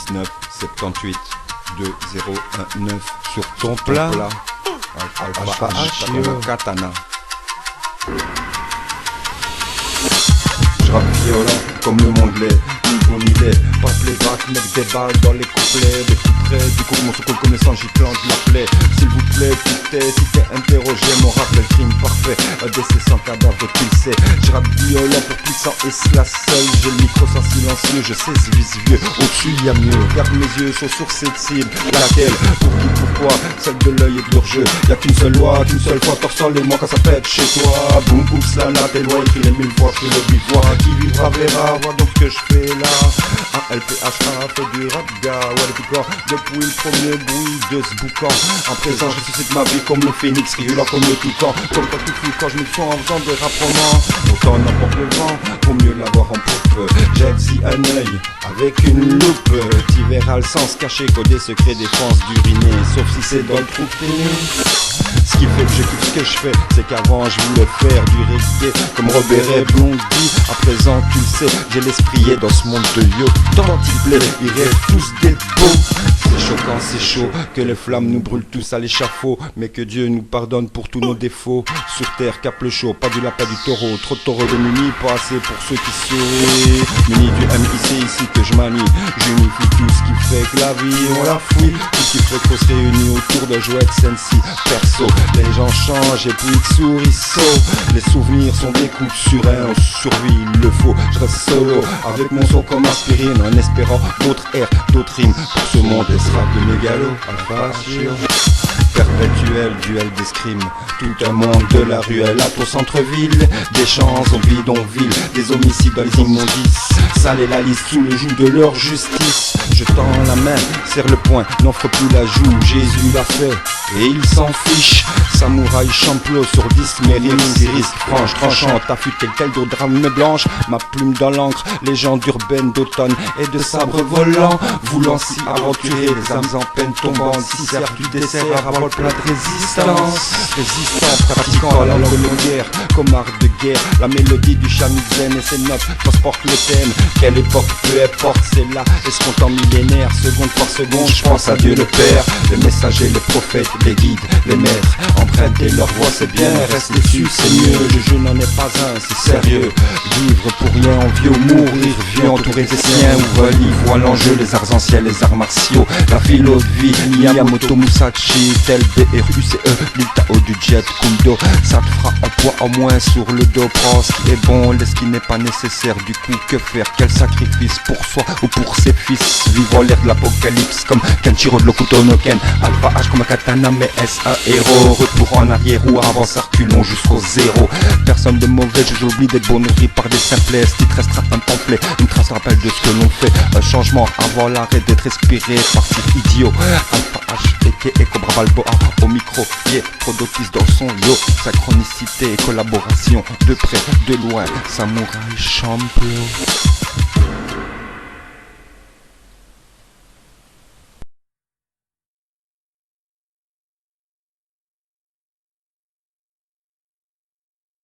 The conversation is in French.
19 78 2019 sur ton plat. Alpha H, Katana. Je rappe violent comme le monde l'est, ni bon ni laid. Pas playback, mettre des balles dans les couplets. Des coups près, du coup mon secours connaissant j'y plante la plaie. S'il vous plaît, putain, si t'es interrogé, mon rap est le crime parfait. Un décès sans cadavre, tu le sais. Je rappe violent pour puissant et cela seul. J'ai le micro sans silencieux, je sais ce vice vieux. Au-dessus y a mieux, garde mes yeux sont sur cette cible. Laquelle, pour qui, pourquoi, celle de l'œil et de l'orgeux. Y'a qu'une seule loi, qu'une seule fois, torse les mots quand ça pète chez toi. Boum boum slana, tes lois écrit les 1000 fois, je le bivois. Qui vivra verra, vois donc ce que je fais là. Un LPHA fait du rap gars, ouais depuis quand, depuis le premier bruit de ce boucan. En présent je suscite ma vie comme le phénix, rigolant comme le toucan. Comme quand tout fut quand je me sens en faisant des rap romans. Autant n'importe le vent, vaut mieux l'avoir en poupe. J'ai si un œil avec une loupe. Tu verras le sens caché, codé secret défense d'uriner. Sauf si c'est dans le trou de tes nues. Ce qui fait que je kiffe ce que je fais, c'est qu'avant je voulais faire du reggae comme Robert et Blondie. À présent tu le sais, j'ai l'esprit dans ce monde de yo. Tant ils plaît, ils rêvent tous des beaux. C'est choquant, c'est chaud, que les flammes nous brûlent tous à l'échafaud. Mais que Dieu nous pardonne pour tous nos défauts. Sur terre, cap le chaud, pas du lapin du taureau. Trop de taureaux de muni, pas assez pour ceux qui sourient. Muni du MIC, ici que je manie. J'unifie tout ce qui fait que la vie on la fouille. Tout ce qui fait qu'on se réunit autour de jouets de Sensi. Perso, les gens changent et puis ils sourissent. Les souvenirs sont des coups de surin. On survit, il le faut, je reste solo. Avec mon son comme aspirine, en espérant d'autres airs, d'autres rimes. Pour ce monde, et sera de mégalo, Alpha H. Perpétuel duel d'escrime, tout un monde de la ruelle à au centre-ville. Des champs en bidonville, des homicides dans les immondices. Sale et la liste sous le joug de leur justice. Je tends la main, serre le poing, n'offre plus la joue. Jésus l'a fait et il s'en fiche. Samouraï champlot sur 10, mes rimes iris franche, tranchante, affûté tel d'eau drame blanche. Ma plume dans l'encre, légende urbaine d'automne et de sabre volant. Voulant s'y aventurer, les âmes en peine tombant. Si sert du dessert avant le plat de résistance. Résistant, pratiquant la langue de guerre, comme art de guerre. La mélodie du shamisen et ses notes transportent le thème. Quelle époque, peu importe, c'est là. Escomptant millénaire, seconde par seconde, je pense à Dieu le Père. Les messagers, les prophètes, les guides, les maîtres. Emprunter leur voix, c'est bien, rester dessus, c'est mieux. Je n'en ai pas un, c'est sérieux. Vivre pour rien, on vit ou mourir, vieux entouré des siens. Ouvre livre, voit l'enjeu, les arts anciens, les arts martiaux. La philo de vie, Miyamoto Musashi, tel BRUCE, l'île Tao du jet Kundo. Ça te fera un poids en moins sur le dos. Prends ce qui est bon, laisse ce qui n'est pas nécessaire. Du coup, que faire? Quel sacrifice pour soi ou pour ses fils? Vivant l'ère de l'apocalypse comme Kenshiro de Lokuto no Ken. Alpha H comme un katana, mais est-ce un héros? Retour en arrière ou avance, reculons jusqu'au zéro. Personne de mauvais, j'oublie d'être bon nourri par des simplesses. Il te restera un pamphlet, une trace rappel de ce que l'on fait. Un changement avant l'arrêt d'être respiré, partir idiot. Alpha H, et Cobra Balboa au micro, yeah, trop d'autistes dans son yo. Synchronicité et collaboration, de près, de loin, Samouraï champlot.